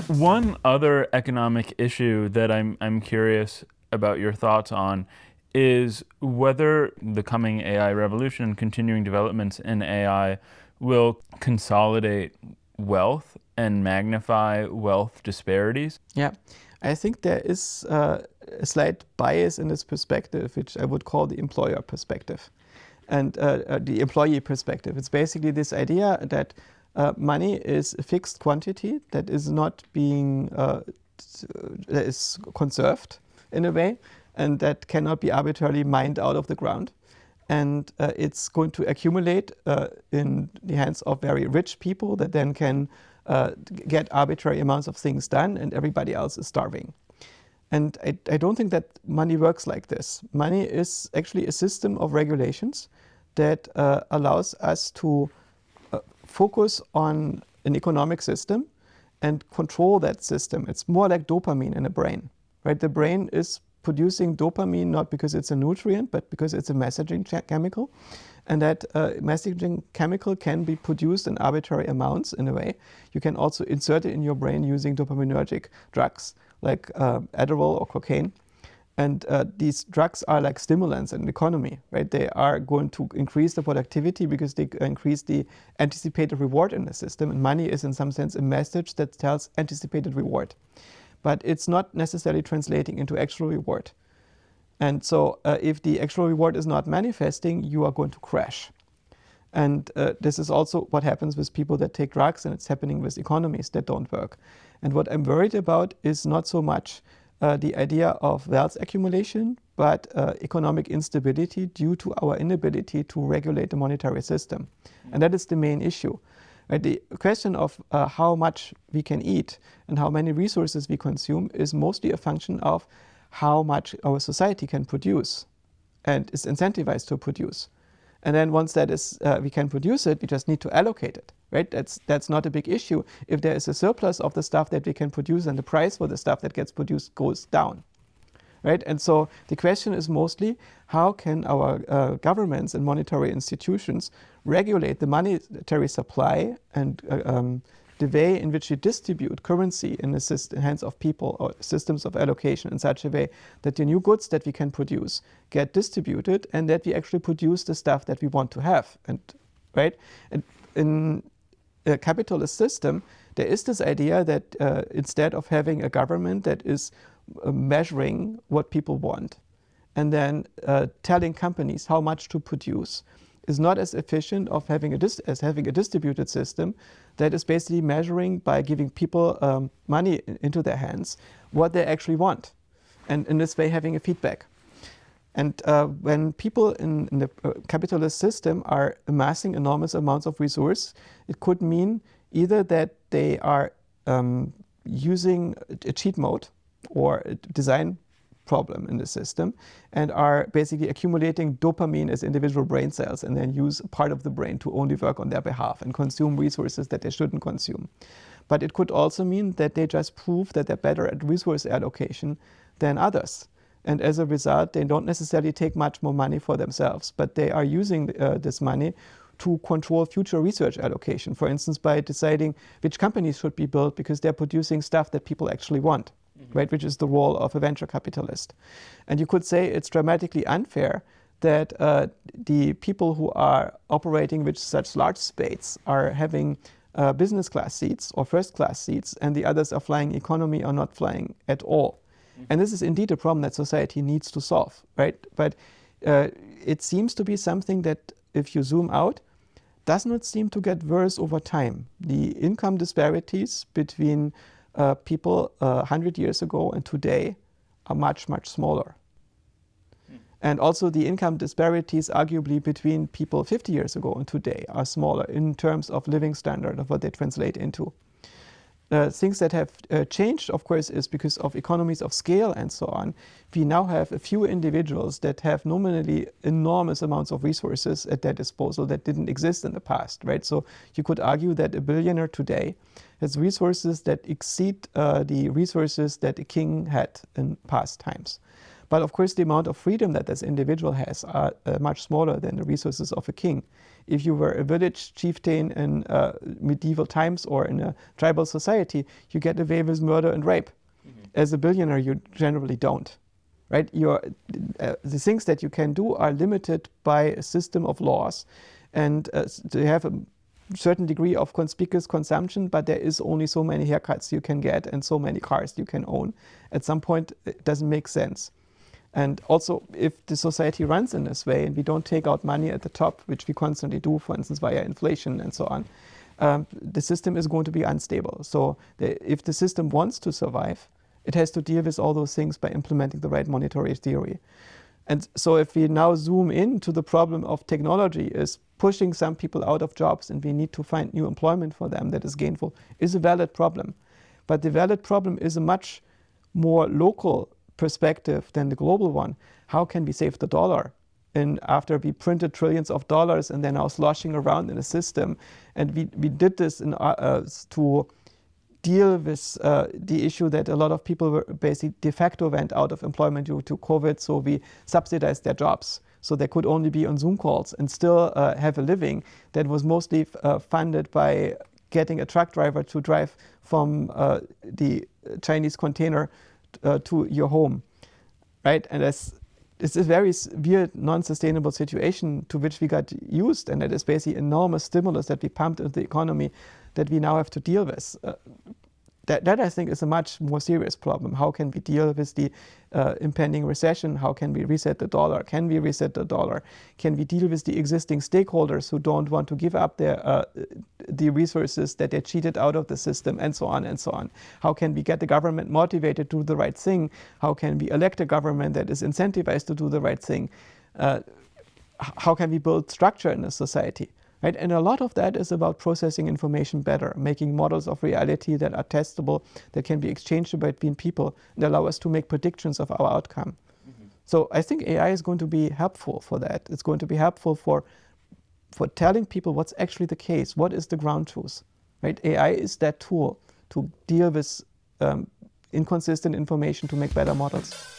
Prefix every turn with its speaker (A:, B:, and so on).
A: One other economic issue that I'm curious about your thoughts on is whether the coming AI revolution and continuing developments in AI will consolidate wealth and magnify wealth disparities.
B: Yeah, I think there is a slight bias in this perspective, which I would call the employer perspective and the employee perspective. It's basically this idea that money is a fixed quantity that is not being, that is conserved in a way, and that cannot be arbitrarily mined out of the ground. And it's going to accumulate in the hands of very rich people that then can get arbitrary amounts of things done, and everybody else is starving. And I don't think that money works like this. Money is actually a system of regulations that allows us to focus on an economic system and control that system. It's more like dopamine in a brain, right? The brain is producing dopamine not because it's a nutrient, but because it's a messaging chemical. And that messaging chemical can be produced in arbitrary amounts in a way. You can also insert it in your brain using dopaminergic drugs like Adderall or cocaine. And these drugs are like stimulants in the economy, right? They are going to increase the productivity because they increase the anticipated reward in the system. And money is in some sense a message that tells anticipated reward. But it's not necessarily translating into actual reward. And so if the actual reward is not manifesting, you are going to crash. And this is also what happens with people that take drugs, and it's happening with economies that don't work. And what I'm worried about is not so much the idea of wealth accumulation, but economic instability due to our inability to regulate the monetary system. And that is the main issue. Right? The question of how much we can eat and how many resources we consume is mostly a function of how much our society can produce and is incentivized to produce. And then once that is, we can produce it, we just need to allocate it, right? That's not a big issue. If there is a surplus of the stuff that we can produce, and the price for the stuff that gets produced goes down, right? And so the question is mostly how can our governments and monetary institutions regulate the monetary supply and the way in which you distribute currency in the hands of people or systems of allocation in such a way that the new goods that we can produce get distributed and that we actually produce the stuff that we want to have. And right? And in a capitalist system, there is this idea that instead of having a government that is measuring what people want and then telling companies how much to produce, is not as efficient of having as having a distributed system that is basically measuring by giving people money into their hands what they actually want, and in this way having a feedback. And when people in the capitalist system are amassing enormous amounts of resource, it could mean either that they are using a cheat mode or a design problem in the system and are basically accumulating dopamine as individual brain cells and then use part of the brain to only work on their behalf and consume resources that they shouldn't consume. But it could also mean that they just prove that they're better at resource allocation than others. And as a result, they don't necessarily take much more money for themselves, but they are using this money to control future research allocation, for instance, by deciding which companies should be built because they're producing stuff that people actually want. Right, which is the role of a venture capitalist. And you could say it's dramatically unfair that the people who are operating with such large space are having business class seats or first class seats, and the others are flying economy or not flying at all. And this is indeed a problem that society needs to solve, right? But it seems to be something that, if you zoom out, does not seem to get worse over time. The income disparities between people 100 years ago and today are much, much smaller. And also the income disparities arguably between people 50 years ago and today are smaller in terms of living standard of what they translate into. Things that have changed, of course, is because of economies of scale and so on. We now have a few individuals that have nominally enormous amounts of resources at their disposal that didn't exist in the past, right? So you could argue that a billionaire today has resources that exceed the resources that a king had in past times. But of course, the amount of freedom that this individual has are much smaller than the resources of a king. If you were a village chieftain in medieval times or in a tribal society, you get away with murder and rape. As a billionaire, you generally don't. Right? The things that you can do are limited by a system of laws. And they have a certain degree of conspicuous consumption, but there is only so many haircuts you can get and so many cars you can own. At some point, it doesn't make sense. And also, if the society runs in this way and we don't take out money at the top, which we constantly do, for instance, via inflation and so on, the system is going to be unstable. So if the system wants to survive, it has to deal with all those things by implementing the right monetary theory. And so if we now zoom in to the problem of technology is pushing some people out of jobs and we need to find new employment for them that is gainful, is a valid problem. But the valid problem is a much more local perspective than the global one. How can we save the dollar? And after we printed trillions of dollars and they're now sloshing around in the system, and we did this to deal with the issue that a lot of people were basically de facto went out of employment due to COVID, so we subsidized their jobs. So they could only be on Zoom calls and still have a living that was mostly funded by getting a truck driver to drive from the Chinese container to your home, right? And it's a very weird, non-sustainable situation to which we got used, and it is basically enormous stimulus that we pumped into the economy that we now have to deal with. That I think is a much more serious problem. How can we deal with the impending recession? How can we reset the dollar? Can we reset the dollar? Can we deal with the existing stakeholders who don't want to give up the resources that they cheated out of the system, and so on and so on? How can we get the government motivated to do the right thing? How can we elect a government that is incentivized to do the right thing? How can we build structure in a society? Right? And a lot of that is about processing information better, making models of reality that are testable, that can be exchanged between people, and allow us to make predictions of our outcome. So I think AI is going to be helpful for that. It's going to be helpful for telling people what's actually the case, what is the ground truth. Right? AI is that tool to deal with inconsistent information to make better models.